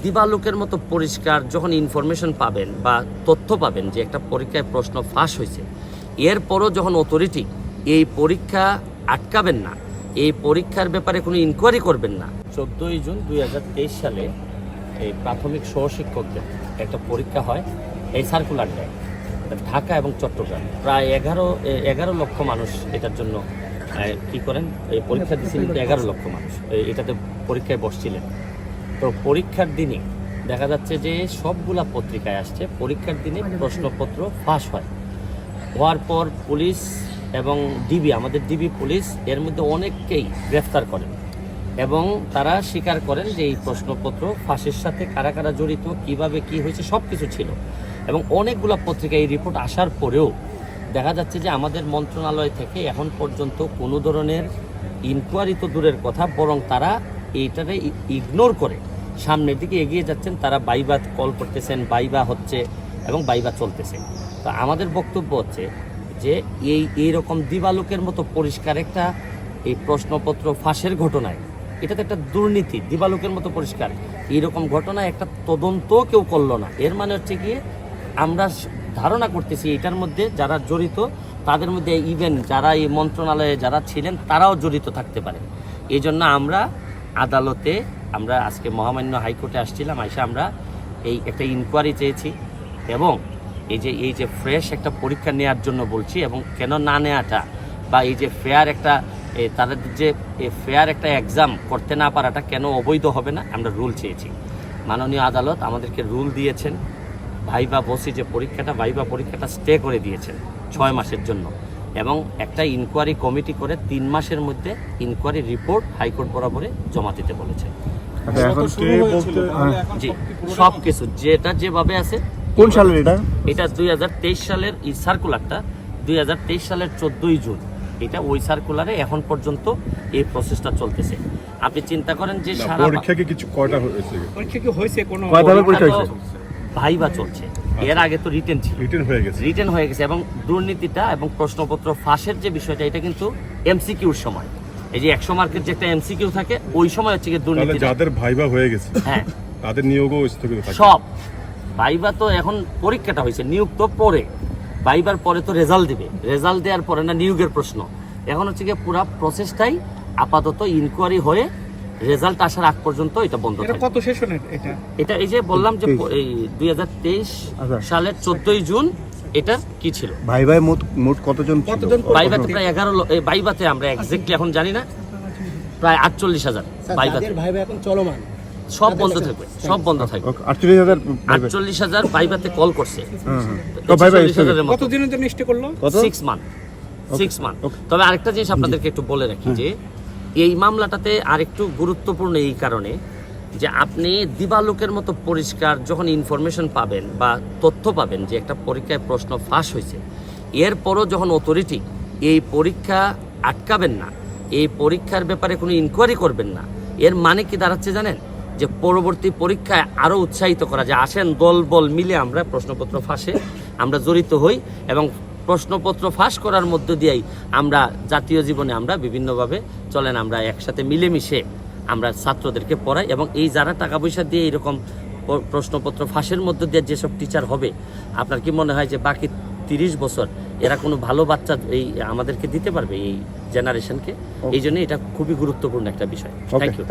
দিবালোকের মতো পরিষ্কার যখন ইনফরমেশন পাবেন বা তথ্য পাবেন যে একটা পরীক্ষায় প্রশ্ন ফাঁস হয়েছে, এরপরও যখন অথরিটি এই পরীক্ষা আটকাবেন না, এই পরীক্ষার ব্যাপারে কোনো ইনকোয়ারি করবেন না। 14ই জুন 2023 সালে এই প্রাথমিক সহশিক্ষকদের একটা পরীক্ষা হয়, এই সার্কুলার দেয় ঢাকা এবং চট্টগ্রাম। প্রায় 11 লক্ষ মানুষ এটার জন্য কি করেন, এই পরীক্ষা দিচ্ছিলেন। 11 লক্ষ মানুষ এটাতে পরীক্ষায় বসছিলেন। তো পরীক্ষার দিনে দেখা যাচ্ছে যে সবগুলা পত্রিকায় আসছে পরীক্ষার দিনে প্রশ্নপত্র ফাঁস হয়। হওয়ার পর পুলিশ এবং ডিবি, আমাদের ডিবি পুলিশ এর মধ্যে অনেককেই গ্রেফতার করেন এবং তারা স্বীকার করেন যে এই প্রশ্নপত্র ফাঁসের সাথে কারা কারা জড়িত, কিভাবে কি হয়েছে সব কিছু ছিল। এবং অনেকগুলো পত্রিকায় এই রিপোর্ট আসার পরেও দেখা যাচ্ছে যে আমাদের মন্ত্রণালয় থেকে এখন পর্যন্ত কোনো ধরনের ইনকোয়ারি তো দূরের কথা, বরং তারা এইটারে ইগনোর করে সামনের দিকে এগিয়ে যাচ্ছেন। তারা বাইবা কল করতেছেন, বাইবা হচ্ছে এবং বাইবা চলতেছে। তো আমাদের বক্তব্য হচ্ছে যে এইরকম দিবালোকের মতো পরিষ্কার একটা এই প্রশ্নপত্র ফাঁসের ঘটনায়, এটা তো একটা দুর্নীতি। দিবালোকের মতো পরিষ্কার এইরকম ঘটনায় একটা তদন্ত কেউ করলো না। এর মানে হচ্ছে গিয়ে আমরা ধারণা করতেছি এটার মধ্যে যারা জড়িত তাদের মধ্যে ইভেন যারা এই মন্ত্রণালয়ে যারা ছিলেন তারাও জড়িত থাকতে পারে। এই জন্য আমরা আদালতে, আমরা আজকে মহামান্য হাইকোর্টে আসছিলাম, আইসা আমরা এই একটা ইনকোয়ারি চেয়েছি এবং এই যে ফ্রেশ একটা পরীক্ষা নেওয়ার জন্য বলছি। এবং কেন না নেওয়াটা বা এই যে ফেয়ার একটা তাদের যে ফেয়ার একটা এক্সাম করতে না পারাটা কেন অবৈধ হবে না, আমরা রুল চেয়েছি। মাননীয় আদালত আমাদেরকে রুল দিয়েছেন, ভাইবা বসি যে ভাইবা পরীক্ষাটা স্টে করে দিয়েছেন 6 মাসের জন্য এবং একটা ইনকোয়ারি কমিটি করে 3 মাসের মধ্যে ইনকোয়ারি রিপোর্ট হাইকোর্ট বরাবরে জমা দিতে বলেছে। জি, সব কিছু যেটা যেভাবে আছে। কোন সালের এটা 2023 সালের এই সার্কুলারটা 2023 সালের 14ই জুন, এটা ওই সার্কুলারে এখন পর্যন্ত এই প্রসেসটা চলতেছে। আপনি চিন্তা করেন যে সারা পরীক্ষা কি কিছু কয়টা হয়েছে? পরীক্ষা কি হয়েছে, কোনো কয়বার পরীক্ষা হয়েছে? ভাইবা চলছে, এর আগে তো রিটেন ছিল, রিটেন হয়ে গেছে। এবং দুর্নীতিটা এবং প্রশ্নপত্র ফাঁসের যে বিষয়টা, এটা কিন্তু এমসিকিউর সময়, এই যে 100 মার্কের যে একটা এমসিকিউ থাকে ওই সময় হচ্ছে গিয়ে দুর্নীতি। যাদের ভাইবা হয়ে গেছে হ্যাঁ, তাদের নিয়োগও স্থগিত থাকে সব। ভাইবা তো এখন পরীক্ষাটা হয়েছে, নিয়োগ তো পরে, ভাইবার পরে তো রেজাল্ট দিবে, রেজাল্ট দেওয়ার পরে না নিয়োগের প্রশ্ন। এখন হচ্ছে গিয়ে পুরো প্রসেসটাই আপাতত ইনকোয়ারি হয়ে রেজাল্ট আসার আগ পর্যন্ত এটা বন্ধ থাকে। কত সেশনের এটা এই যে বললাম যে এই 2023 সালের 14ই জুন এটা কি ছিল। ভাইভাই মোট কতজন? ভাইভাতে প্রায় 11, ভাইভাতে আমরা এক্স্যাক্টলি এখন জানি না, প্রায় 48,000 ভাইভাতে। ভাইভা এখন চলমান, সব বন্ধ থাকবে, সব বন্ধ থাকবে। 48,000 ভাইভাতে কল করছে। কতদিনের জন্য স্টে করলো? 6 মান্থ। তবে আরেকটা জিনিস আপনাদেরকে একটু বলে রাখি যে এই মামলাটাতে আরেকটু গুরুত্বপূর্ণ এই কারণে যে আপনি দিবালোকের মতো পরিষ্কার যখন ইনফরমেশন পাবেন বা তথ্য পাবেন যে একটা পরীক্ষায় প্রশ্ন ফাঁস হয়েছে, এরপরও যখন অথরিটি এই পরীক্ষা আটকাবেন না, এই পরীক্ষার ব্যাপারে কোনো ইনকোয়ারি করবেন না, এর মানে কি দাঁড়াচ্ছে জানেন? যে পরবর্তী পরীক্ষায় আরও উৎসাহিত করা, যে আসেন দল বল মিলে আমরা প্রশ্নপত্র ফাঁসে আমরা জড়িত হই এবং প্রশ্নপত্র ফাঁস করার মধ্য দিয়েই আমরা জাতীয় জীবনে আমরা বিভিন্নভাবে চলেন, আমরা একসাথে মিলেমিশে আমরা ছাত্রদেরকে পড়াই। এবং এই যারা টাকা পয়সা দিয়ে এরকম প্রশ্নপত্র ফাঁসের মধ্য দিয়ে যেসব টিচার হবে, আপনার কি মনে হয় যে বাকি 30 বছর এরা কোনো ভালো বাচ্চা এই আমাদেরকে দিতে পারবে এই জেনারেশনকে? এই জন্য এটা খুবই গুরুত্বপূর্ণ একটা বিষয়। Thank you.